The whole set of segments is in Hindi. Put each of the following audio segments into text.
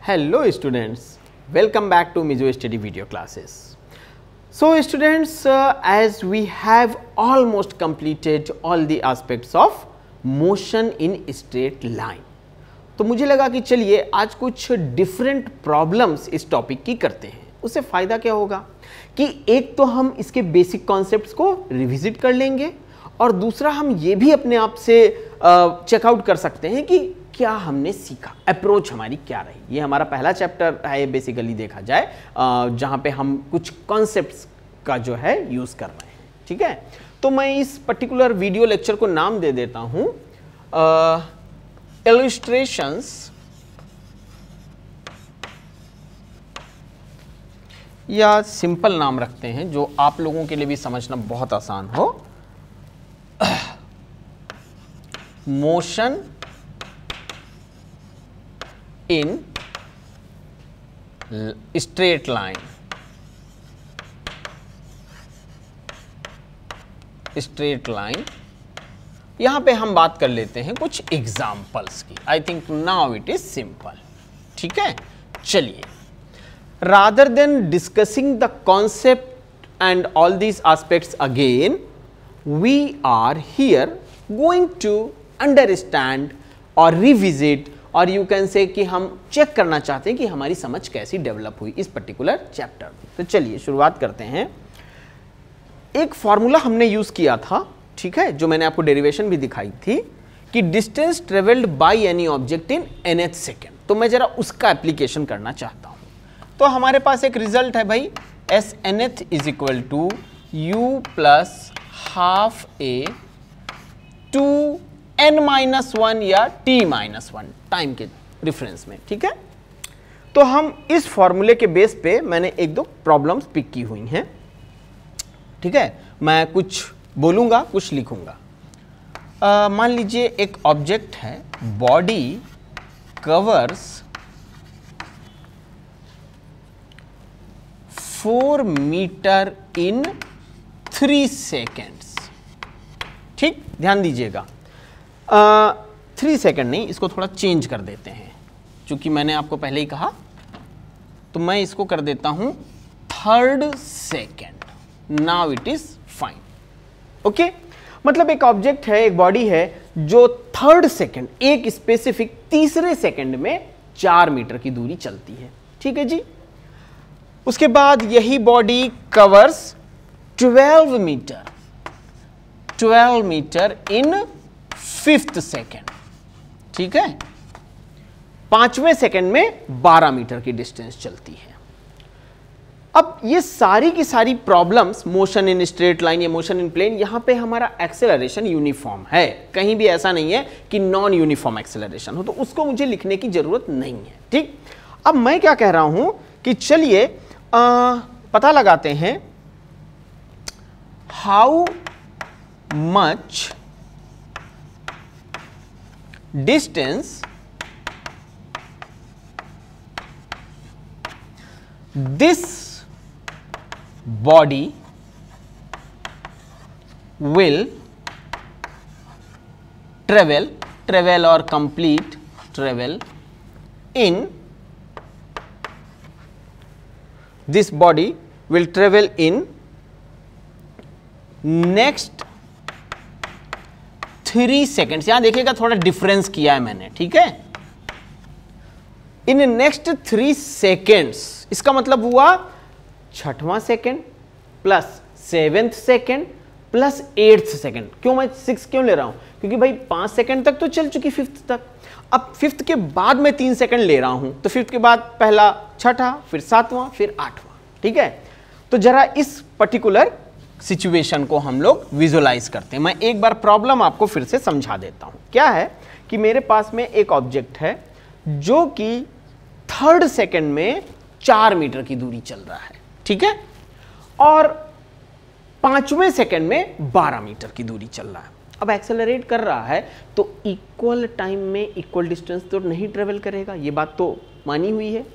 Hello students, welcome back to Mizo Study video classes. So students, as we have almost completed all the aspects of motion in straight line, तो मुझे लगा कि चलिए आज कुछ डिफरेंट प्रॉब्लम्स इस टॉपिक की करते हैं। उससे फ़ायदा क्या होगा कि एक तो हम इसके बेसिक कॉन्सेप्ट्स को रिविजिट कर लेंगे और दूसरा हम ये भी अपने आप से चेकआउट कर सकते हैं कि क्या हमने सीखा, अप्रोच हमारी क्या रही। ये हमारा पहला चैप्टर है बेसिकली देखा जाए, जहाँ पे हम कुछ कॉन्सेप्ट्स का जो है यूज़ कर रहे हैं। ठीक है, तो मैं इस पर्टिकुलर वीडियो लेक्चर को नाम दे देता हूँ इलस्ट्रेशंस या सिंपल नाम रखते हैं जो आप लोगों के लिए भी समझना बहुत आसान हो, motion in straight line. Straight line, यहां पे हम बात कर लेते हैं कुछ एग्जाम्पल्स की। I think now it is simple. ठीक है, चलिए, rather than discussing the concept and all these aspects again, we are here going to understand or revisit, और यू कैन से कि हम चेक करना चाहते हैं कि हमारी समझ कैसी डेवलप हुई इस पर्टिकुलर चैप्टर में। तो चलिए शुरुआत करते हैं। एक फॉर्मूला हमने यूज किया था, ठीक है, जो मैंने आपको डेरिवेशन भी दिखाई थी कि distance travelled by any object in nth second. तो मैं जरा उसका एप्लीकेशन करना चाहता हूं। तो हमारे पास एक रिजल्ट है भाई, S nth is equal to u plus half a two n-1 या t-1 टाइम के रिफरेंस में। ठीक है, तो हम इस फॉर्मूले के बेस पे मैंने एक दो प्रॉब्लम्स पिक की हुई हैं। ठीक है, मैं कुछ बोलूंगा, कुछ लिखूंगा। मान लीजिए एक ऑब्जेक्ट है, बॉडी कवर्स 4 मीटर इन 3 सेकेंड्स। ठीक, ध्यान दीजिएगा, 3 सेकेंड नहीं, इसको थोड़ा चेंज कर देते हैं, चूंकि मैंने आपको पहले ही कहा, तो मैं इसको कर देता हूं 3rd second. Now it is fine. Okay, मतलब एक ऑब्जेक्ट है, एक बॉडी है जो 3rd सेकेंड, एक स्पेसिफिक तीसरे सेकेंड में 4 मीटर की दूरी चलती है। ठीक है जी, उसके बाद यही बॉडी कवर्स 12 मीटर इन 5th सेकेंड। ठीक है, 5वें सेकेंड में 12 मीटर की डिस्टेंस चलती है। अब ये सारी की सारी problems motion in straight line या मोशन इन प्लेन, यहां पे हमारा एक्सेलरेशन यूनिफॉर्म है, कहीं भी ऐसा नहीं है कि नॉन यूनिफॉर्म एक्सेलरेशन हो, तो उसको मुझे लिखने की जरूरत नहीं है। ठीक, अब मैं क्या कह रहा हूं कि चलिए पता लगाते हैं how much distance this body will travel or complete travel in, this body will travel in next 3 seconds. यहां देखिएगा थोड़ा डिफरेंस किया है मैंने। ठीक है, इन नेक्स्ट 3 सेकेंड्स, इसका मतलब हुआ 6वां second plus 7th second plus 8th second. क्यों मैं 6 क्यों ले रहा हूं, क्योंकि भाई 5 सेकेंड तक तो चल चुकी 5th तक, अब 5th के बाद मैं 3 सेकेंड ले रहा हूं, तो 5th के बाद पहला 6ठा, फिर 7वां, फिर 8वां। ठीक है, तो जरा इस पर्टिकुलर सिचुएशन को हम लोग विजुलाइज करते हैं। मैं एक बार प्रॉब्लम आपको फिर से समझा देता हूं। क्या है कि मेरे पास में एक ऑब्जेक्ट है जो कि 3rd सेकेंड में 4 मीटर की दूरी चल रहा है। ठीक है, और 5वें सेकेंड में 12 मीटर की दूरी चल रहा है। अब एक्सेलरेट कर रहा है तो इक्वल टाइम में इक्वल डिस्टेंस तो नहीं ट्रेवल करेगा, ये बात तो मानी हुई है।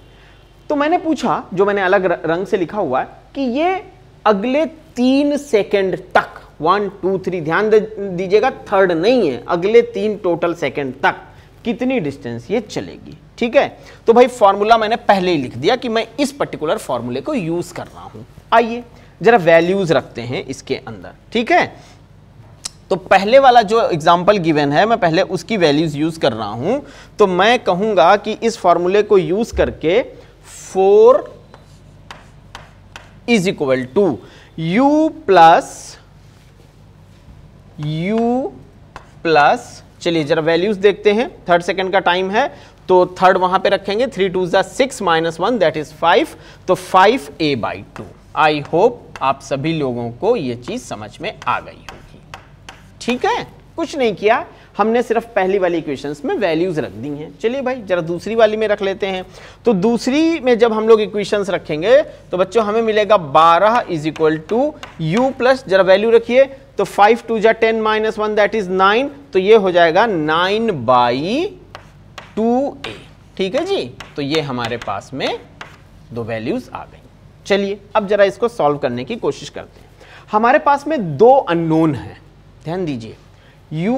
तो मैंने पूछा, जो मैंने अलग रंग से लिखा हुआ है, कि ये अगले 3 सेकेंड तक, 1 2 3, ध्यान दीजिएगा 3rd नहीं है, अगले 3 टोटल सेकेंड तक कितनी डिस्टेंस ये चलेगी। ठीक है, तो भाई फॉर्मूला मैंने पहले ही लिख दिया कि मैं इस पर्टिकुलर फॉर्मूले को यूज कर रहा हूं। आइए जरा वैल्यूज रखते हैं इसके अंदर। ठीक है, तो पहले वाला जो एग्जाम्पल गिवन है मैं पहले उसकी वैल्यूज यूज कर रहा हूं, तो मैं कहूंगा कि इस फॉर्मूले को यूज करके 4 is equal to u plus चलिए जरा वैल्यूज देखते हैं। 3rd सेकंड का टाइम है तो 3rd वहां पे रखेंगे, 3 2 6 -1 दैट इज 5, तो 5a/2। आई होप आप सभी लोगों को ये चीज समझ में आ गई होगी। ठीक है, कुछ नहीं किया, हमने सिर्फ पहली वाली इक्वेशंस में वैल्यूज रख दी हैं। चलिए भाई जरा दूसरी वाली में रख लेते हैं। तो दूसरी में जब हम लोग इक्वेशंस रखेंगे तो बच्चों हमें मिलेगा 12 is equal to u plus, जरा वैल्यू रखिए, तो 5 2 10 -1 दैट इज 9, तो ये हो जाएगा 9/2a। ठीक है जी, तो ये हमारे पास में दो वैल्यूज आ गई। चलिए अब जरा इसको सॉल्व करने की कोशिश करते हैं। हमारे पास में दो अननोन है, ध्यान दीजिए, u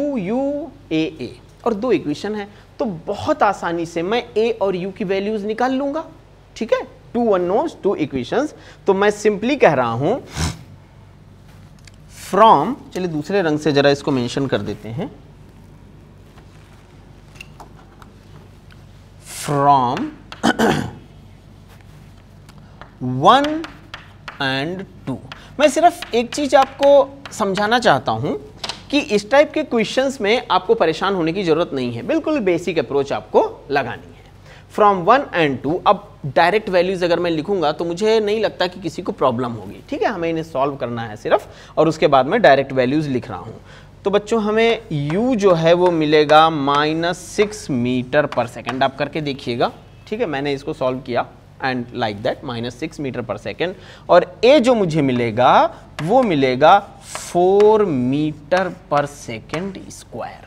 a a और दो इक्वेशन है, तो बहुत आसानी से मैं a और u की वैल्यूज निकाल लूंगा। ठीक है, 2 अननोन्स 2 इक्वेशंस, तो मैं सिंपली कह रहा हूं फ्रॉम, चलिए दूसरे रंग से जरा इसको मेंशन कर देते हैं, फ्रॉम 1 and 2। मैं सिर्फ एक चीज आपको समझाना चाहता हूं कि इस टाइप के क्वेश्चंस में आपको परेशान होने की जरूरत नहीं है, बिल्कुल बेसिक अप्रोच आपको लगानी है। फ्रॉम 1 and 2, अब डायरेक्ट वैल्यूज अगर मैं लिखूंगा तो मुझे नहीं लगता कि किसी को प्रॉब्लम होगी। ठीक है, हमें इन्हें सॉल्व करना है सिर्फ, और उसके बाद में डायरेक्ट वैल्यूज लिख रहा हूं। तो बच्चों हमें u जो है वो मिलेगा -6 मीटर पर सेकेंड, आप करके देखिएगा। ठीक है, मैंने इसको सॉल्व किया and like that -6 metre per second, और a जो मुझे मिलेगा वो मिलेगा 4 मीटर पर सेकेंड स्क्वायर।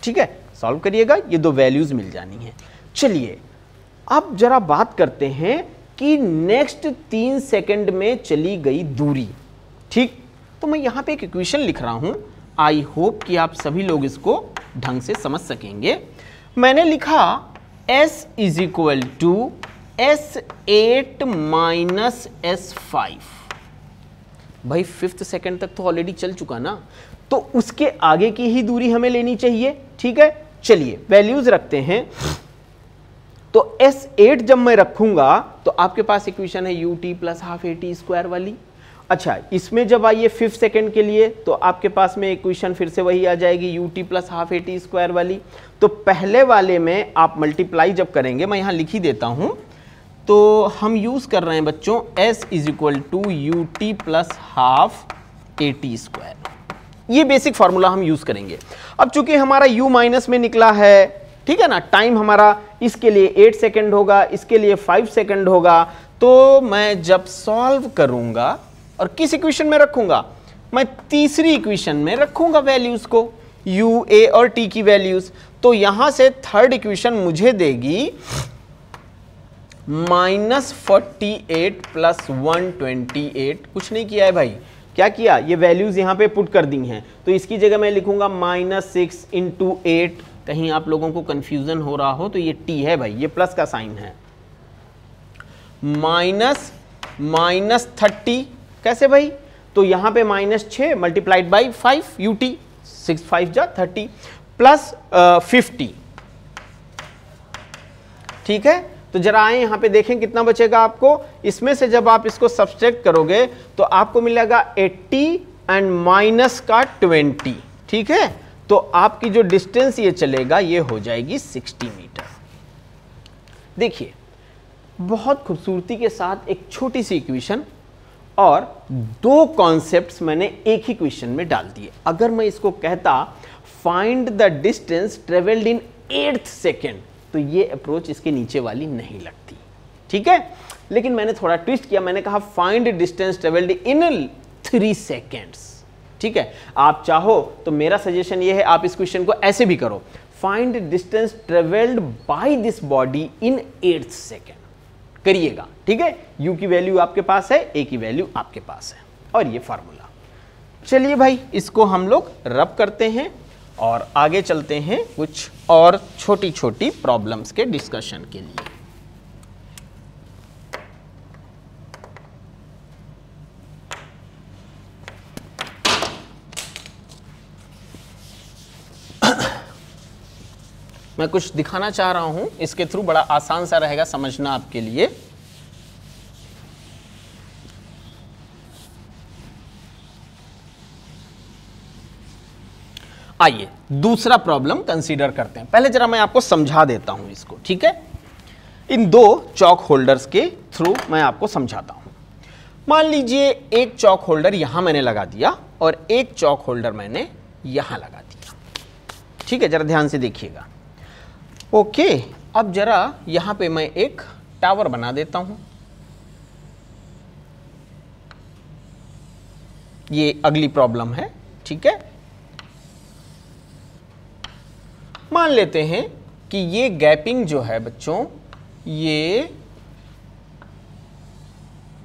ठीक है, सॉल्व करिएगा, ये दो वैल्यूज मिल जानी है। चलिए अब जरा बात करते हैं कि नेक्स्ट 3 सेकंड में चली गई दूरी। ठीक, तो मैं यहां पे एक इक्वेशन लिख रहा हूं, आई होप कि आप सभी लोग इसको ढंग से समझ सकेंगे। मैंने लिखा s is equal to S8 minus S5। भाई 5th सेकंड तक तो ऑलरेडी चल चुका ना, तो उसके आगे की ही दूरी हमें लेनी चाहिए। ठीक है, चलिए वैल्यूज रखते हैं। तो S8 जब मैं रखूंगा तो आपके पास इक्वेशन है ut plus half at square वाली। अच्छा, इसमें जब आइए 5th सेकंड के लिए तो आपके पास में इक्वेशन फिर से वही आ जाएगी ut plus half at square वाली। तो पहले वाले में आप मल्टीप्लाई जब करेंगे, मैं यहां लिख ही देता हूं, तो हम यूज कर रहे हैं बच्चों s is equal to ut plus half at square. ये बेसिक फॉर्मूला हम यूज करेंगे। अब चूंकि हमारा u माइनस में निकला है, ठीक है ना, टाइम हमारा इसके लिए 8 सेकंड होगा, इसके लिए 5 सेकंड होगा, तो मैं जब सॉल्व करूंगा और किस इक्वेशन में रखूंगा, मैं तीसरी इक्वेशन में रखूंगा वैल्यूज को, u a और t की वैल्यूज। तो यहां से 3rd इक्वेशन मुझे देगी -48 प्लस 128। कुछ नहीं किया है भाई, क्या किया, ये वैल्यूज यहां पे पुट कर दी हैं, तो इसकी जगह मैं लिखूंगा -6 × 8। कहीं आप लोगों को कंफ्यूजन हो रहा हो तो ये t है भाई, ये प्लस का साइन है। -30 कैसे भाई, तो यहां पे -6 मल्टीप्लाइड बाई 5 ut, 6 5 जा 30 प्लस 50। ठीक है, तो जरा आए यहां पे देखें कितना बचेगा आपको। इसमें से जब आप इसको सब्सट्रैक्ट करोगे तो आपको मिलेगा 80 एंड माइनस का 20। ठीक है, तो आपकी जो डिस्टेंस ये चलेगा ये हो जाएगी 60 मीटर। देखिए बहुत खूबसूरती के साथ एक छोटी सी इक्वेशन और दो कॉन्सेप्ट्स मैंने एक ही क्वेश्चन में डाल दिए। अगर मैं इसको कहता find the distance travelled in 8th second, तो ये अप्रोच इसके नीचे वाली नहीं लगती। ठीक है, लेकिन मैंने थोड़ा ट्विस्ट किया, मैंने कहा find distance travelled in 3 seconds. ठीक है, आप चाहो तो मेरा सजेशन ये है, आप इस क्वेश्चन को ऐसे भी करो, find distance travelled by this body in 8th second करिएगा। ठीक है, u की वैल्यू आपके पास है, a की वैल्यू आपके पास है, और ये फार्मूला। चलिए भाई इसको हम लोग रब करते हैं और आगे चलते हैं कुछ और छोटी छोटी प्रॉब्लम्स के डिस्कशन के लिए। मैं कुछ दिखाना चाह रहा हूं, इसके थ्रू बड़ा आसान सा रहेगा समझना आपके लिए। आइए दूसरा प्रॉब्लम कंसीडर करते हैं। पहले जरा मैं आपको समझा देता हूं इसको, ठीक है। इन दो चॉक होल्डर्स के थ्रू मैं आपको समझाता हूं। मान लीजिए एक चॉक होल्डर यहां मैंने लगा दिया और एक चॉक होल्डर मैंने यहां लगा दिया, ठीक है। जरा ध्यान से देखिएगा। ओके, अब जरा यहां पे मैं एक टावर बना देता हूं। ये अगली प्रॉब्लम है, ठीक है। मान लेते हैं कि ये गैपिंग जो है बच्चों, ये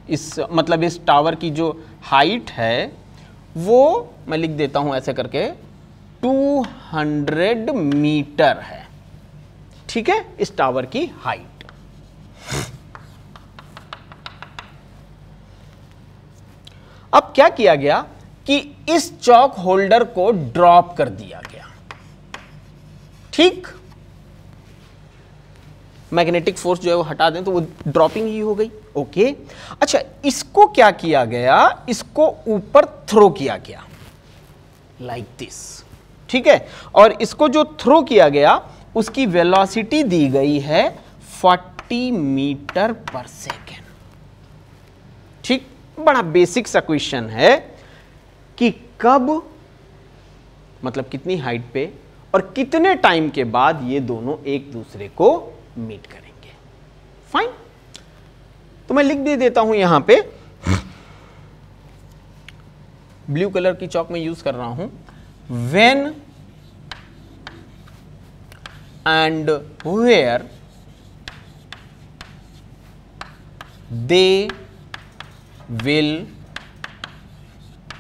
इस मतलब इस टावर की जो हाइट है वो मैं लिख देता हूं ऐसे करके 200 मीटर है, ठीक है, इस टावर की हाइट। अब क्या किया गया कि इस चॉक होल्डर को ड्रॉप कर दिया गया, ठीक। मैग्नेटिक फोर्स जो है वो हटा दें तो वो ड्रॉपिंग ही हो गई। ओके, अच्छा इसको क्या किया गया, इसको ऊपर थ्रो किया गया लाइक दिस, ठीक है। और इसको जो थ्रो किया गया उसकी वेलोसिटी दी गई है 40 मीटर पर सेकेंड, ठीक। बड़ा बेसिक सा क्वेश्चन है कि कब मतलब कितनी हाइट पे और कितने टाइम के बाद ये दोनों एक दूसरे को मीट करेंगे। फाइन, तो मैं लिख दे देता हूं यहां पे, ब्लू कलर की चॉक में यूज कर रहा हूं। When and where they will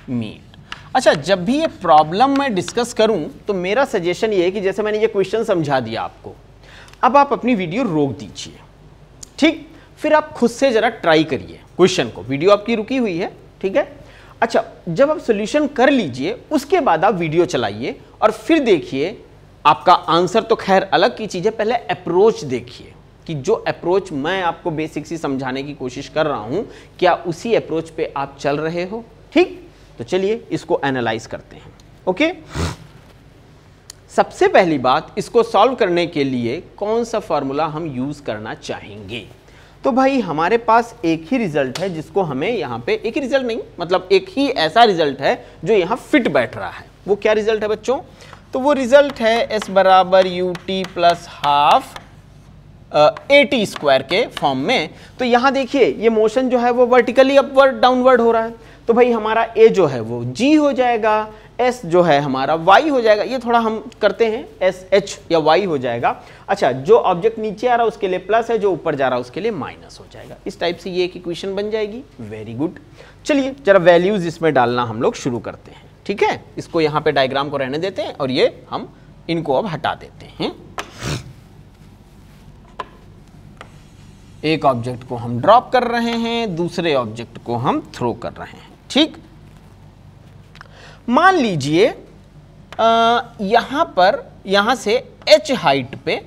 meet. अच्छा, जब भी ये प्रॉब्लम मैं डिस्कस करूं तो मेरा सजेशन ये है कि जैसे मैंने ये क्वेश्चन समझा दिया आपको, अब आप अपनी वीडियो रोक दीजिए, ठीक। फिर आप खुद से जरा ट्राई करिए क्वेश्चन को। वीडियो आपकी रुकी हुई है, ठीक है। अच्छा, जब आप सॉल्यूशन कर लीजिए उसके बाद आप वीडियो चलाइए और फिर देखिए आपका आंसर तो खैर अलग की चीज है, पहले अप्रोच देखिए कि जो अप्रोच मैं आपको बेसिक सी समझाने की कोशिश कर रहा हूं क्या उसी अप्रोच पे आप चल रहे हो, ठीक। तो चलिए इसको एनालाइज करते हैं। ओके, सबसे पहली बात, इसको सॉल्व करने के लिए कौन सा फॉर्मूला हम यूज करना चाहेंगे। तो भाई हमारे पास एक ही रिजल्ट है जिसको हमें यहाँ पे, एक ही रिजल्ट नहीं मतलब एक ही ऐसा रिजल्ट है जो यहाँ फिट बैठ रहा है। वो क्या रिजल्ट है बच्चों, तो वो रिजल्ट है s बराबर U T plus half A T square के फॉर्म में। तो यहाँ देखिए ये मोशन जो है वो वर्टिकली अपवर्ड डाउनवर्ड हो रहा है, तो भाई हमारा a जो है वो g हो जाएगा, s जो है हमारा y हो जाएगा। ये थोड़ा हम करते हैं, s h या y हो जाएगा। अच्छा, जो ऑब्जेक्ट नीचे आ रहा है उसके लिए प्लस है, जो ऊपर जा रहा है उसके लिए माइनस हो जाएगा। इस टाइप से ये एक इक्वेशन बन जाएगी। वेरी गुड, चलिए जरा वैल्यूज इसमें डालना हम लोग शुरू करते हैं, ठीक है। इसको यहाँ पे डायग्राम को रहने देते हैं और ये हम इनको अब हटा देते हैं। एक ऑब्जेक्ट को हम ड्रॉप कर रहे हैं, दूसरे ऑब्जेक्ट को हम थ्रो कर रहे हैं, ठीक। मान लीजिए यहां पर, यहां से h हाइट पे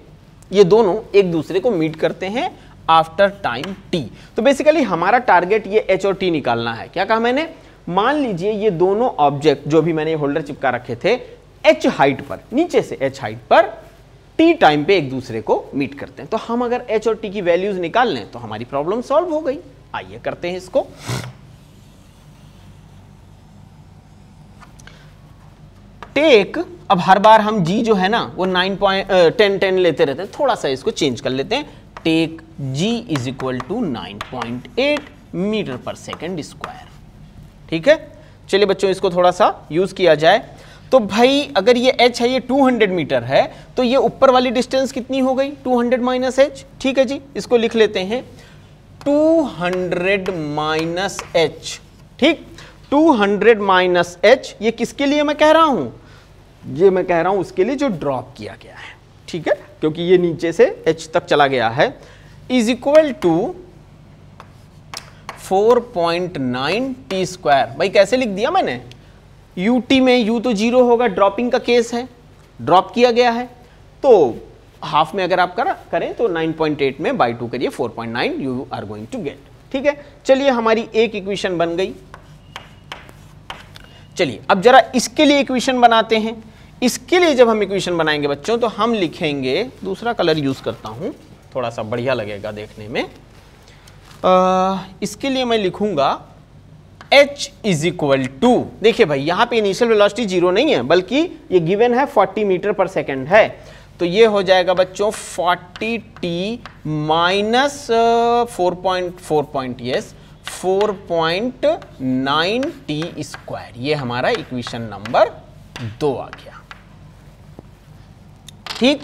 ये दोनों एक दूसरे को मीट करते हैं आफ्टर टाइम t। तो बेसिकली हमारा टारगेट ये h और t निकालना है। क्या कहा मैंने, मान लीजिए ये दोनों ऑब्जेक्ट जो भी मैंने होल्डर चिपका रखे थे h हाइट पर, नीचे से h हाइट पर t टाइम पे एक दूसरे को मीट करते हैं। तो हम अगर h और t की वैल्यूज निकाल लें तो हमारी प्रॉब्लम सॉल्व हो गई। आइए करते हैं इसको। टेक, अब हर बार हम g जो है ना वो 9.10 लेते रहते हैं, थोड़ा सा इसको चेंज कर लेते हैं। Take g is equal to 9.8 metre per second square, ठीक है। चलिए बच्चों इसको थोड़ा सा यूज किया जाए। तो भाई अगर ये h है, ये 200 मीटर है, तो ये ऊपर वाली डिस्टेंस कितनी हो गई, 200 माइनस h, ठीक है जी। इसको लिख लेते हैं 200 माइनस h, ठीक। 200 माइनस h, ये किसके लिए मैं कह रहा हूं, ये मैं कह रहा हूं उसके लिए जो ड्रॉप किया गया है, ठीक है, क्योंकि ये नीचे से h तक चला गया है, is equal to 4.9 t square. भाई कैसे लिख दिया मैंने, ut में u तो 0 होगा, ड्रॉपिंग का केस है, ड्रॉप किया गया है, तो हाफ में अगर आप करें तो 9.8 में बाई 2 करिए, 4.9 you are going to get. ठीक है, चलिए हमारी एक इक्वेशन बन गई। चलिए अब जरा इसके लिए इक्वेशन बनाते हैं। इसके लिए जब हम इक्वेशन बनाएंगे बच्चों तो हम लिखेंगे, दूसरा कलर यूज करता हूं, थोड़ा सा बढ़िया लगेगा देखने में। इसके लिए मैं लिखूंगा h इज इक्वल टू, देखिए भाई यहां पे इनिशियल वेलोसिटी 0 नहीं है, बल्कि ये गिवन है 40 मीटर पर सेकेंड है, तो ये हो जाएगा बच्चों 40t माइनस 4.9t स्क्वायर। ये हमारा इक्वेशन नंबर 2 आ गया। ठीक,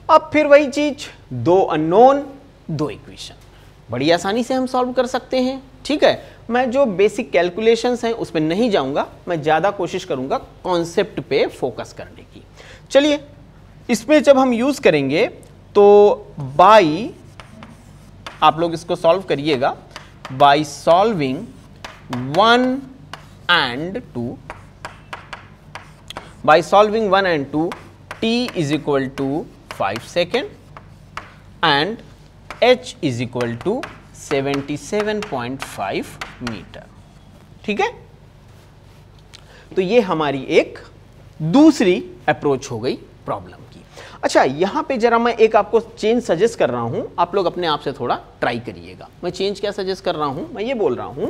अब फिर वही चीज, 2 अननोन 2 इक्वेशन, बड़ी आसानी से हम सॉल्व कर सकते हैं। ठीक है, मैं जो बेसिक कैलकुलेशंस हैं उस पर नहीं जाऊंगा, मैं ज्यादा कोशिश करूंगा कॉन्सेप्ट पे फोकस करने की। चलिए इसमें जब हम यूज करेंगे तो बाई, आप लोग इसको सॉल्व करिएगा, by solving 1 and 2, by solving 1 and 2 t is equal to 5 second and h is equal to 77.5 metre. ठीक है, तो ये हमारी एक दूसरी अप्रोच हो गई प्रॉब्लम की। अच्छा, यहां पे जरा मैं एक आपको चेंज सजेस्ट कर रहा हूं, आप लोग अपने आप से थोड़ा ट्राई करिएगा। मैं चेंज क्या सजेस्ट कर रहा हूं, मैं ये बोल रहा हूं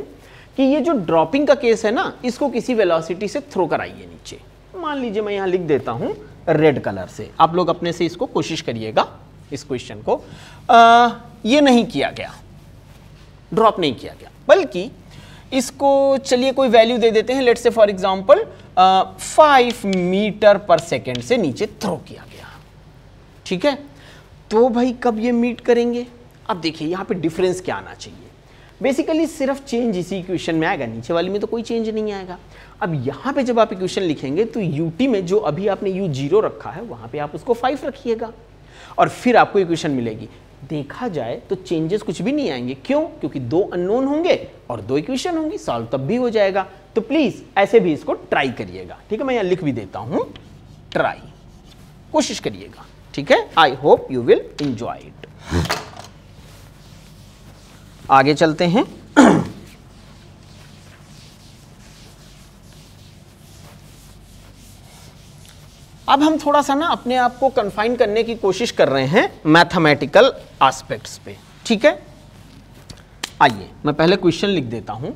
कि ये जो ड्रॉपिंग का केस है ना, इसको किसी वेलोसिटी से थ्रो कराइए नीचे। मान लीजिए मैं यहां लिख देता हूं रेड कलर से, आप लोग अपने से इसको कोशिश करिएगा, इस क्वेश्चन को। ये नहीं किया गया, ड्रॉप नहीं किया गया, बल्कि इसको चलिए कोई वैल्यू दे देते हैं, let's say for example 5 metre per second से नीचे थ्रो किया गया। ठीक है, तो भाई कब ये मीट करेंगे? अब देखिए यहां पे डिफरेंस क्या आना चाहिए, बेसिकली सिर्फ चेंज इसी इक्वेशन में आएगा, नीचे वाली में तो कोई चेंज नहीं आएगा। अब यहां पे जब आप इक्वेशन लिखेंगे तो यूटी में जो अभी आपने यू 0 रखा है वहां पे आप उसको 5 रखिएगा और फिर आपको इक्वेशन मिलेगी। देखा जाए तो चेंजेस कुछ भी नहीं आएंगे, क्यों? क्योंकि 2 अननोन होंगे और 2 इक्वेशन होंगी, सॉल्व तब भी हो जाएगा। तो प्लीज ऐसे भी इसको ट्राई करिएगा। ठीक है, मैं यहां लिख भी देता हूं, ट्राई, कोशिश करिएगा। ठीक है, I hope you will enjoy it. आगे चलते हैं। अब हम थोड़ा सा ना अपने आप को कन्फाइन करने की कोशिश कर रहे हैं मैथमेटिकल एस्पेक्ट्स पे। ठीक है, आइए मैं पहले क्वेश्चन लिख देता हूं।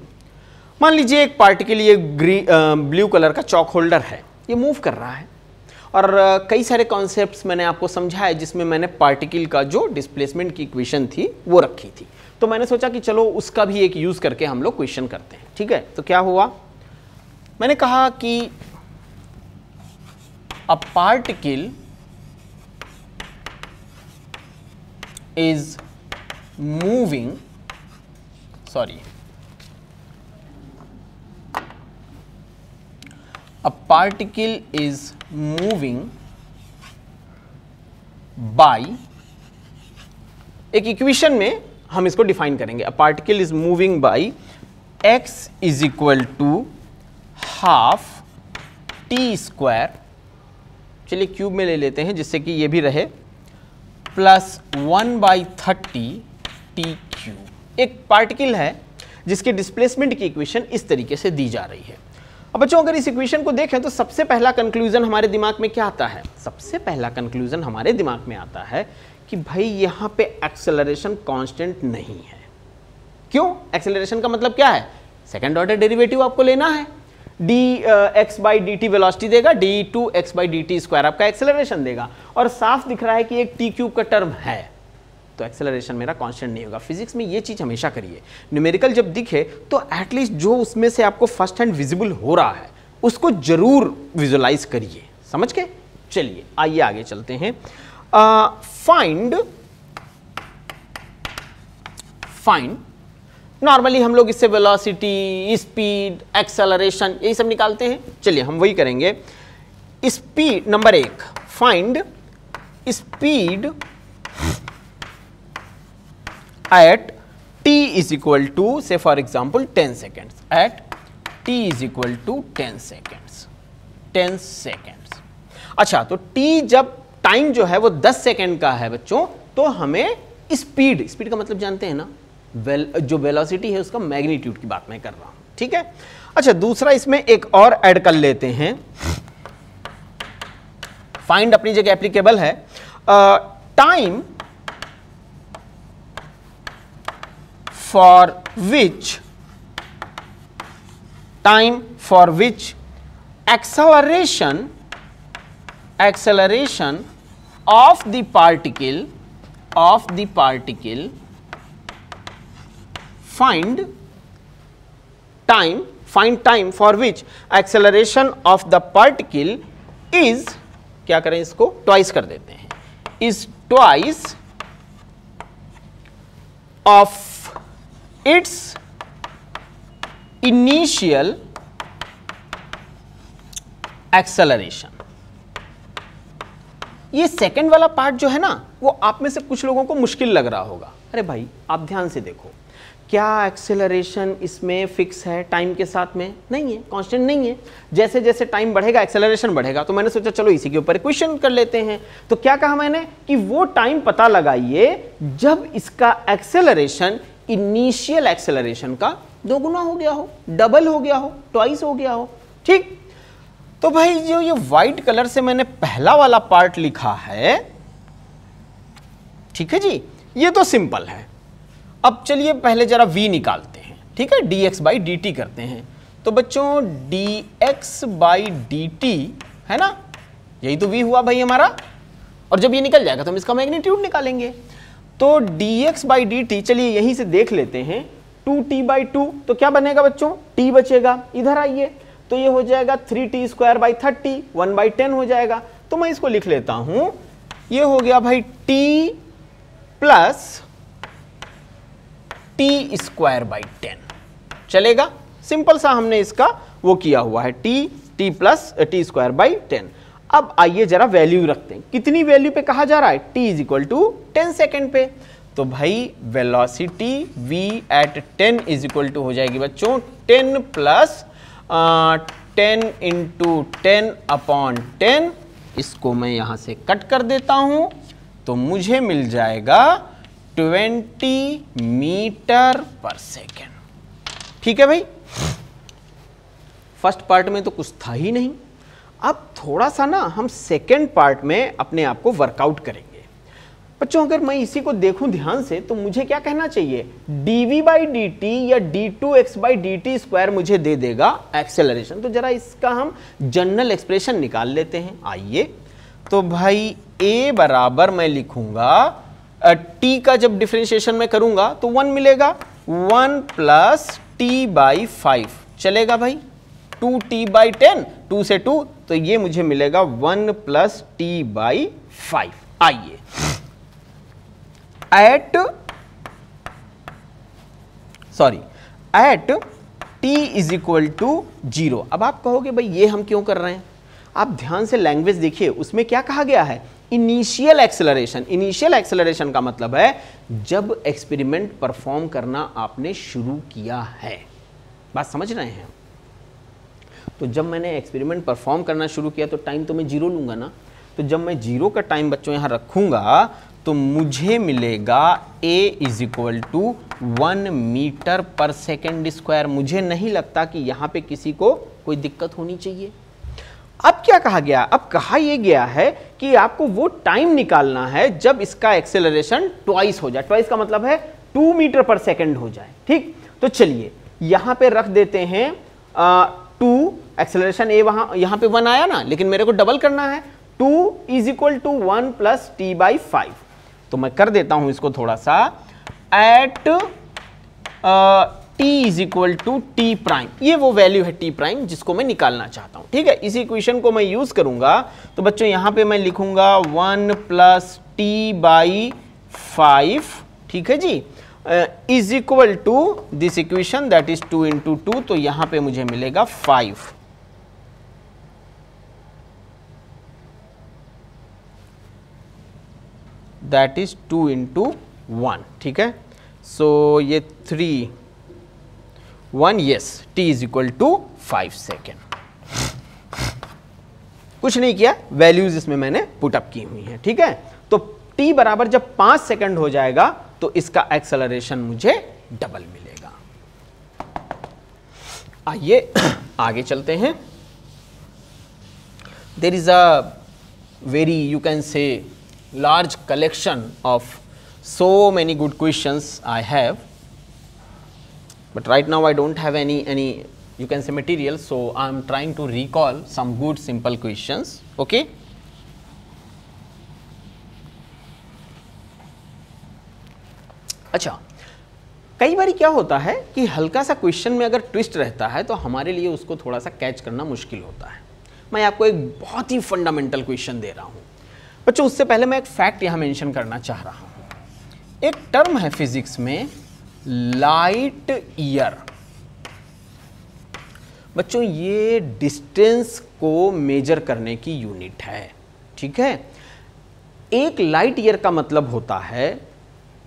मान लीजिए एक पार्टिकल, ये ब्लू कलर का चॉक होल्डर है, ये मूव कर रहा है और कई सारे कॉन्सेप्ट्स मैंने आपको समझाया जिसमें मैंने पार्टिकल का जो डिस्प्लेसमेंट की इक्वेशन थी वो रखी थी। तो मैंने सोचा कि चलो उसका भी एक यूज करके हम लोग क्वेश्चन करते हैं। ठीक है, तो क्या हुआ, मैंने कहा कि a particle is moving, sorry, a particle is moving by, एक इक्वेशन में हम इसको डिफाइन करेंगे, a particle is moving by x is equal to half t square, चलिए क्यूब में ले लेते हैं जिससे कि ये भी रहे, प्लस 1/30 टी क्यूब। एक पार्टिकल है जिसके डिस्प्लेसमेंट की इक्वेशन इस तरीके से दी जा रही है। अब बच्चों अगर इस इक्वेशन को देखें तो सबसे पहला कंक्लूजन हमारे दिमाग में क्या आता है? सबसे पहला कंक्लूजन हमारे दिमाग में आता है कि भाई यहाँ पे एक्सेलरेशन कांस्टेंट नहीं है। क्यों? एक्सेलरेशन का मतलब क्या है? सेकंड ऑर्डर डेरिवेटिव आपको लेना है, dx/dt वेलोसिटी देगा, d2x/dt स्क्वायर आपका एक्सेलरेशन देगा, और साफ दिख रहा है कि एक टी क्यूब का टर्म है, तो एक्सेलरेशन मेरा कांस्टेंट नहीं होगा। फिजिक्स में ये चीज हमेशा करिए, न्यूमेरिकल जब दिखे तो एटलीस्ट जो उसमें से आपको फर्स्ट हैंड विजिबल हो रहा है उसको जरूर विजुअलाइज करिए, समझ के। चलिए आइए आगे चलते हैं। फाइंड नॉर्मली हम लोग इससे वेलोसिटी, स्पीड, एक्सेलरेशन यही सब निकालते हैं। चलिए हम वही करेंगे। Speed, number 1, find speed at t is equal to, say for example 10 seconds, at t is equal to 10 seconds, 10 seconds। अच्छा, तो t जब टाइम जो है वो 10 सेकेंड का है बच्चों, तो हमें स्पीड, स्पीड का मतलब जानते हैं ना, जो वेलोसिटी है उसका मैग्नीट्यूड की बात मैं कर रहा हूं, ठीक है। अच्छा, दूसरा इसमें एक और ऐड कर लेते हैं, फाइंड अपनी जगह एप्लीकेबल है, time for which acceleration of the particle find time for which acceleration of the particle is, क्या करें इसको ट्वाइस कर देते हैं, is twice of its initial acceleration। ये सेकंड वाला पार्ट जो है ना, वो आप में से कुछ लोगों को मुश्किल लग रहा होगा। अरे भाई आप ध्यान से देखो, क्या एक्सेलरेशन इसमें फिक्स है टाइम के साथ में? नहीं है, कांस्टेंट नहीं है। जैसे जैसे टाइम बढ़ेगा एक्सेलरेशन बढ़ेगा। तो मैंने सोचा चलो इसी के ऊपर क्वेश्चन कर लेते हैं। तो क्या कहा मैंने कि वो टाइम पता लगाइए जब इसका एक्सेलरेशन इनिशियल एक्सेलरेशन का 2 गुना हो गया हो, डबल हो गया हो, ट्वाइस हो गया हो, ठीक। तो भाई जो ये व्हाइट कलर से मैंने पहला वाला पार्ट लिखा है, ठीक है जी, ये तो सिंपल है। अब चलिए पहले जरा v निकालते हैं, ठीक है, dx बाई dt करते हैं। तो बच्चों dx बाई dt है ना, यही तो v हुआ भाई हमारा, और जब ये निकल जाएगा तो हम इसका मैग्नीट्यूड निकालेंगे। तो dx बाई dt, चलिए यहीं से देख लेते हैं, 2t बाई 2, तो क्या बनेगा बच्चों, t बचेगा, इधर आइए, तो ये हो जाएगा 3t स्क्वायर बाई 30, 1/10 हो जाएगा। तो मैं इसको लिख लेता हूं, ये हो गया भाई t plus T square by 10, चलेगा। सिंपल सा हमने इसका वो किया हुआ है, T plus T square by 10। अब आइए जरा वैल्यू रखते हैं, कितनी वैल्यू पे कहा जा रहा है, t is equal to 10 second पे। तो भाई velocity v at 10 is equal to हो जाएगी बच्चों 10 प्लस 10 इंटू 10 अपॉन 10। इसको मैं यहां से कट कर देता हूं, तो मुझे मिल जाएगा 20 मीटर पर सेकेंड। ठीक है भाई, फर्स्ट पार्ट में तो कुछ था ही नहीं। अब थोड़ा सा ना हम सेकेंड पार्ट में अपने आप को वर्कआउट करेंगे। बच्चों अगर मैं इसी को देखूं ध्यान से, तो मुझे क्या कहना चाहिए, dv बाई डी टी या d2x by D T square मुझे दे देगा एक्सेलरेशन। तो जरा इसका हम जनरल एक्सप्रेशन निकाल लेते हैं, आइए। तो भाई a बराबर मैं लिखूंगा, t का जब डिफरेंशिएशन में करूंगा तो 1 मिलेगा, 1 प्लस t बाई 5 चलेगा भाई, 2t बाई 10, 2 से 2, तो ये मुझे मिलेगा 1 प्लस t बाई 5। आइए, at t is equal to 0। अब आप कहोगे भाई ये हम क्यों कर रहे हैं, आप ध्यान से लैंग्वेज देखिए, उसमें क्या कहा गया है, इनिशियल एक्सेलरेशन। इनिशियल एक्सेलरेशन का मतलब है जब एक्सपेरिमेंट परफॉर्म करना आपने शुरू किया है। बात समझ रहे हैं? तो जब मैंने एक्सपेरिमेंट परफॉर्म करना शुरू किया तो टाइम तो मैं 0 लूंगा ना। तो जब मैं 0 का टाइम बच्चों यहां रखूंगा तो मुझे मिलेगा a is equal to 1 metre per second square. मुझे नहीं लगता कि यहां पे किसी को कोई दिक्कत होनी चाहिए। अब क्या कहा गया, अब कहा यह गया है कि आपको वो टाइम निकालना है जब इसका एक्सेलरेशन ट्वाइस हो जाए। ट्वाइस का मतलब है 2 मीटर पर सेकेंड हो जाए। ठीक, तो चलिए यहां पे रख देते हैं 2, एक्सेलरेशन a वहां, यहां पे 1 आया ना, लेकिन मेरे को डबल करना है, 2 is equal to 1 plus t by 5। तो मैं कर देता हूं इसको थोड़ा सा, at t is equal to t prime. ये वो वैल्यू है t प्राइम जिसको मैं निकालना चाहता हूं। ठीक है, इसी इक्वेशन को मैं यूज करूंगा। तो बच्चों यहां पे मैं लिखूंगा 1 प्लस t बाई 5, ठीक है जी, is equal to this equation that is 2 into 2। तो यहां पे मुझे मिलेगा 5। दैट इज 2 × 1, ठीक है। सो ये 3 1, yes, t is equal to 5 second. कुछ नहीं किया, वैल्यूज इसमें मैंने पुटअप की हुई है, ठीक है। तो t बराबर जब 5 सेकेंड हो जाएगा तो इसका एक्सेलरेशन मुझे डबल मिलेगा। आइए आगे चलते हैं। There is a very, you can say, large collection of so many good questions I have, but right now I don't have any you can say material, so I am trying to recall some good simple questions, okay। अच्छा, कई बार क्या होता है कि हल्का सा क्वेश्चन में अगर ट्विस्ट रहता है तो हमारे लिए उसको थोड़ा सा कैच करना मुश्किल होता है। मैं आपको एक बहुत ही फंडामेंटल क्वेश्चन दे रहा हूं बच्चों। उससे पहले मैं एक फैक्ट यहां मेंशन करना चाह रहा हूं। एक टर्म है फिजिक्स में, लाइट ईयर। बच्चों ये डिस्टेंस को मेजर करने की यूनिट है, ठीक है। एक लाइट ईयर का मतलब होता है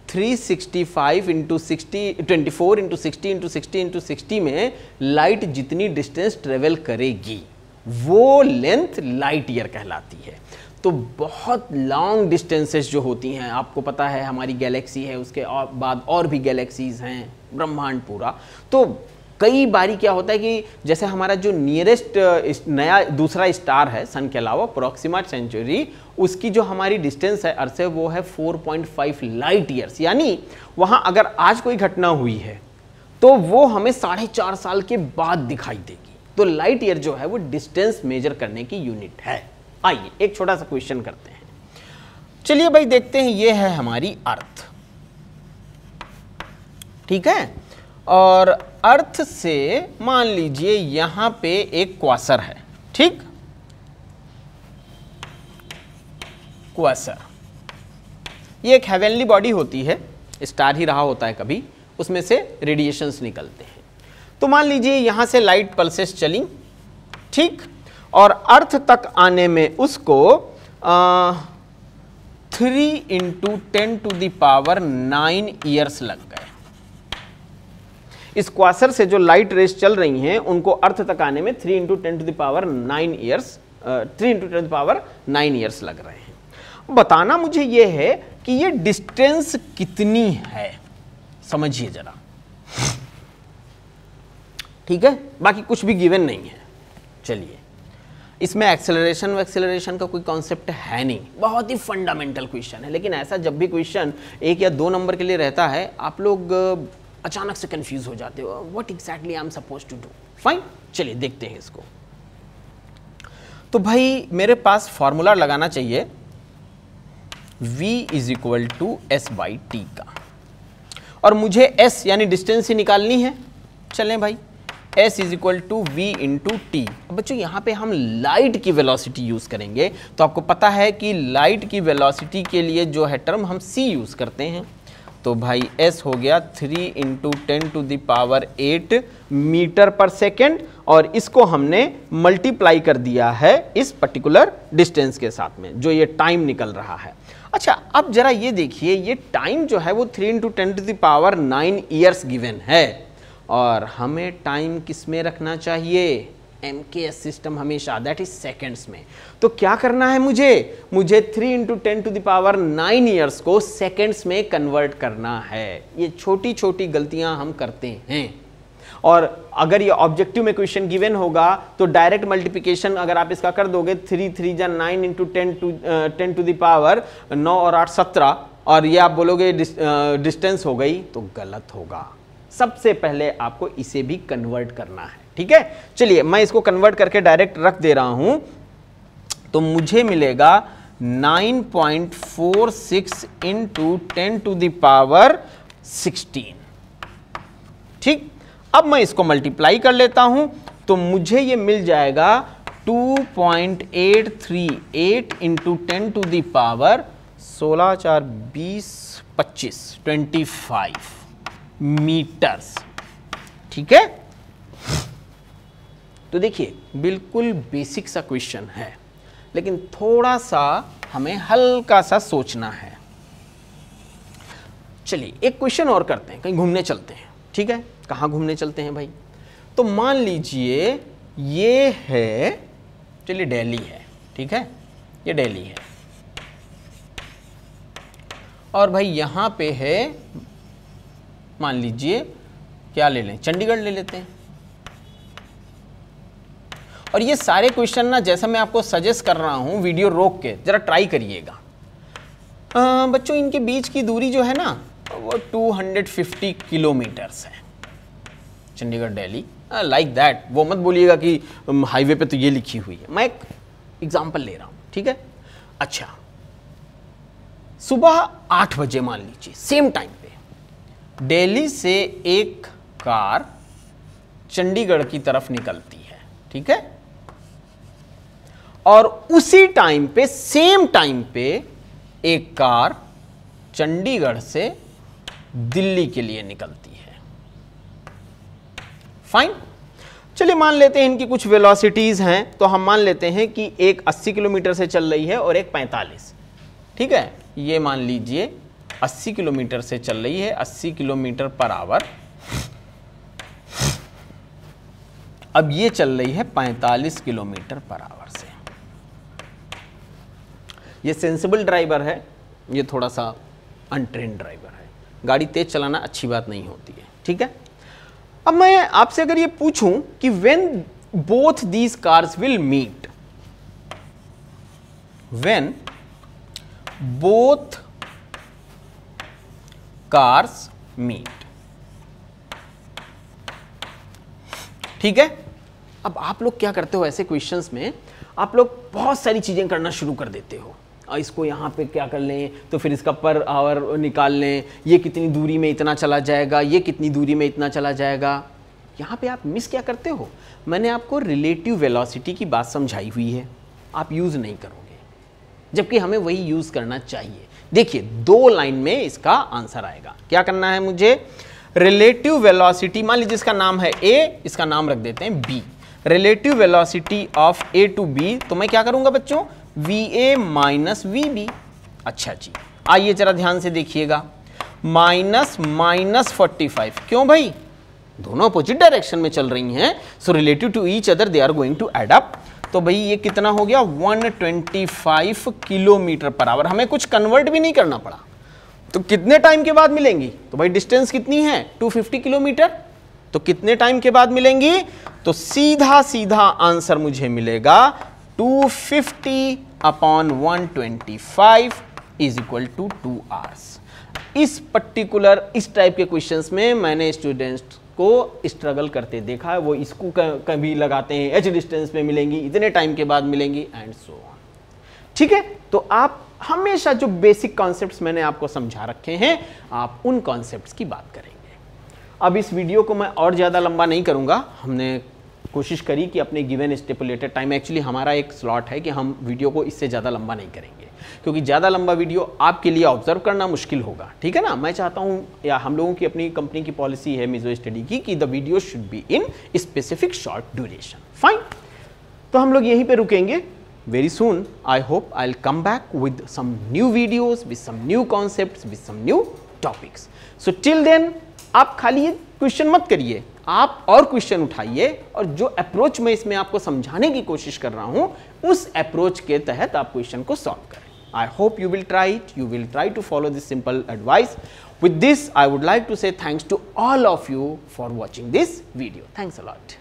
365 × 60, 24 × 60 × 60 × 60 में लाइट जितनी डिस्टेंस ट्रेवल करेगी वो लेंथ लाइट ईयर कहलाती है। तो बहुत लॉन्ग डिस्टेंसेस जो होती हैं, आपको पता है हमारी गैलेक्सी है, उसके बाद और भी गैलेक्सीज हैं, ब्रह्मांड पूरा। तो कई बारी क्या होता है कि जैसे हमारा जो नियरेस्ट नया दूसरा स्टार है सन के अलावा, प्रोक्सिमा सेंचुरी, उसकी जो हमारी डिस्टेंस है अर्थ से वो है 4.5 लाइट ईयर्स। यानी वहाँ अगर आज कोई घटना हुई है तो वो हमें 4.5 साल के बाद दिखाई देगी। तो लाइट ईयर जो है वो डिस्टेंस मेजर करने की यूनिट है। आइए एक छोटा सा क्वेश्चन करते हैं। चलिए भाई देखते हैं, ये है हमारी अर्थ, ठीक है। और अर्थ से मान लीजिए यहां पे एक क्वासर है, ठीक, क्वासर। ये एक हेवनली बॉडी होती है, स्टार ही रहा होता है कभी, उसमें से रेडिएशंस निकलते हैं। तो मान लीजिए यहां से लाइट पल्सेस चली, ठीक, और अर्थ तक आने में उसको 3 × 10⁹ ईयर्स लग गए। इस क्वासर से जो लाइट रेस चल रही हैं उनको अर्थ तक आने में 3 × 10⁹ ईयर्स 3 × 10⁹ ईयर्स लग रहे हैं। बताना मुझे ये है कि ये डिस्टेंस कितनी है, समझिए जरा, ठीक है। बाकी कुछ भी गिवन नहीं है। चलिए, इसमें एक्सेलरेशन का कोई कॉन्सेप्ट है नहीं, बहुत ही फंडामेंटल क्वेश्चन है। लेकिन ऐसा जब भी क्वेश्चन 1 या 2 नंबर के लिए रहता है, आप लोग अचानक से कंफ्यूज हो जाते हो, what exactly I am suppose to do. Fine, चलिए देखते हैं इसको। तो भाई मेरे पास फॉर्मूला लगाना चाहिए v = s/t का, और मुझे s यानी डिस्टेंस ही निकालनी है। चलें भाई, s = v × t। बच्चों यहाँ पे हम लाइट की वेलोसिटी यूज करेंगे, तो आपको पता है कि लाइट की वेलोसिटी के लिए जो है टर्म हम c यूज करते हैं। तो भाई s हो गया 3 × 10⁸ मीटर पर सेकेंड, और इसको हमने मल्टीप्लाई कर दिया है इस पर्टिकुलर डिस्टेंस के साथ में, जो ये टाइम निकल रहा है। अच्छा, अब जरा ये देखिए, ये टाइम जो है वो 3 × 10⁹ ईयर्स गिवन है, और हमें टाइम किस में रखना चाहिए, MKS सिस्टम हमेशा, दैट इज सेकेंड्स में। तो क्या करना है मुझे 3 × 10⁹ ईयर्स को सेकेंड्स में कन्वर्ट करना है। ये छोटी छोटी गलतियां हम करते हैं, और अगर ये ऑब्जेक्टिव में क्वेश्चन गिवन होगा तो डायरेक्ट मल्टीप्लिकेशन अगर आप इसका कर दोगे 3 3 जा 9 × 10⁻9 और 8 17, और ये आप बोलोगे डिस्टेंस हो गई, तो गलत होगा। सबसे पहले आपको इसे भी कन्वर्ट करना है, ठीक है। चलिए मैं इसको कन्वर्ट करके डायरेक्ट रख दे रहा हूं, तो मुझे मिलेगा 9.46 × 10⁻16, ठीक। अब मैं इसको मल्टीप्लाई कर लेता हूं, तो मुझे ये मिल जाएगा 2.838 × 10⁻16 4 20 25 25 मीटर्स, ठीक है। तो देखिए बिल्कुल बेसिक सा क्वेश्चन है, लेकिन थोड़ा सा हमें हल्का सा सोचना है। चलिए एक क्वेश्चन और करते हैं, कहीं घूमने चलते हैं। ठीक है, कहाँ घूमने चलते हैं भाई? तो मान लीजिए ये है, चलिए दिल्ली है, ठीक है, ये दिल्ली है, और भाई यहाँ पे है, मान लीजिए क्या ले लें, चंडीगढ़ ले लेते हैं। और ये सारे क्वेश्चन ना, जैसा मैं आपको सजेस्ट कर रहा हूँ, वीडियो रोक के जरा ट्राई करिएगा। बच्चों इनके बीच की दूरी जो है ना वो 250 किलोमीटर्स है, चंडीगढ़ दिल्ली, लाइक दैट। वो मत बोलिएगा कि हाईवे पे तो ये लिखी हुई है, मैं एक एग्जांपल ले रहा हूँ, ठीक है। अच्छा, सुबह 8 बजे मान लीजिए, सेम टाइम पे दिल्ली से एक कार चंडीगढ़ की तरफ निकलती है, ठीक है, और उसी टाइम पे, सेम टाइम पे एक कार चंडीगढ़ से दिल्ली के लिए निकलती है। फाइन, चलिए मान लेते हैं इनकी कुछ वेलोसिटीज हैं, तो हम मान लेते हैं कि एक 80 किलोमीटर से चल रही है और एक 45, ठीक है। ये मान लीजिए 80 किलोमीटर से चल रही है, 80 किलोमीटर पर आवर। अब ये चल रही है 45 किलोमीटर पर आवर से। ये सेंसिबल ड्राइवर है, ये थोड़ा सा अनट्रेन्ड ड्राइवर है। गाड़ी तेज चलाना अच्छी बात नहीं होती है, ठीक है। अब मैं आपसे अगर ये पूछूं कि when both these cars will meet, when both cars meet, ठीक है। अब आप लोग क्या करते हो ऐसे क्वेश्चंस में, आप लोग बहुत सारी चीजें करना शुरू कर देते हो। इसको यहाँ पे क्या कर लें, तो फिर इसका पर आवर निकाल लें, ये कितनी दूरी में इतना चला जाएगा, ये कितनी दूरी में इतना चला जाएगा। यहाँ पे आप मिस क्या करते हो, मैंने आपको रिलेटिव वेलोसिटी की बात समझाई हुई है, आप यूज़ नहीं करोगे, जबकि हमें वही यूज़ करना चाहिए। देखिए 2 लाइन में इसका आंसर आएगा। क्या करना है मुझे, रिलेटिव वेलोसिटी, मान लीजिए इसका नाम है ए, इसका नाम रख देते हैं B, relative velocity of A to B, तो मैं क्या करूंगा बच्चों, VA माइनस VB। अच्छा जी, आइए जरा ध्यान से देखिएगा, माइनस 45, क्यों भाई, दोनों अपोजिट डायरेक्शन में चल रही हैं, so relative to each other they are going to add up. तो भाई ये कितना हो गया, 125 किलोमीटर पर आवर। हमें कुछ कन्वर्ट भी नहीं करना पड़ा। तो कितने टाइम के बाद मिलेंगी, तो भाई डिस्टेंस कितनी है, 250 किलोमीटर, तो कितने टाइम के बाद मिलेंगी, तो सीधा सीधा आंसर मुझे मिलेगा 250 upon 125 is equal to 2 hours. इस पर्टिकुलर, इस टाइप के क्वेश्चंस में मैंने स्टूडेंट्स को स्ट्रगल करते देखा है। वो इसको कभी लगाते हैं एच डिस्टेंस में मिलेंगी, इतने टाइम के बाद मिलेंगी, एंड सो ऑन, ठीक है। तो आप हमेशा जो बेसिक कॉन्सेप्ट्स मैंने आपको समझा रखे हैं, आप उन कॉन्सेप्ट्स की बात करेंगे। अब इस वीडियो को मैं और ज़्यादा लंबा नहीं करूँगा, हमने कोशिश करी कि अपने गिवन स्टिपुलेटेड टाइम, एक्चुअली हमारा एक स्लॉट है कि हम वीडियो को इससे ज़्यादा लंबा नहीं करेंगे, क्योंकि ज़्यादा लंबा वीडियो आपके लिए ऑब्जर्व करना मुश्किल होगा, ठीक है ना। मैं चाहता हूँ, या हम लोगों की अपनी कंपनी की पॉलिसी है मिजो स्टडी की, कि the video should be in specific short duration. Fine, तो हम लोग यहीं पे रुकेंगे। Very soon I hope I will come back with some new videos, with some new concepts, with some new topics. So till then आप खाली ये क्वेश्चन मत करिए, आप और क्वेश्चन उठाइए, और जो अप्रोच मैं इसमें आपको समझाने की कोशिश कर रहा हूं, उस अप्रोच के तहत आप क्वेश्चन को सॉल्व करें। I hope you will try it, you will try to follow this simple advice. With this, I would like to say thanks to all of you for watching this video. Thanks a lot.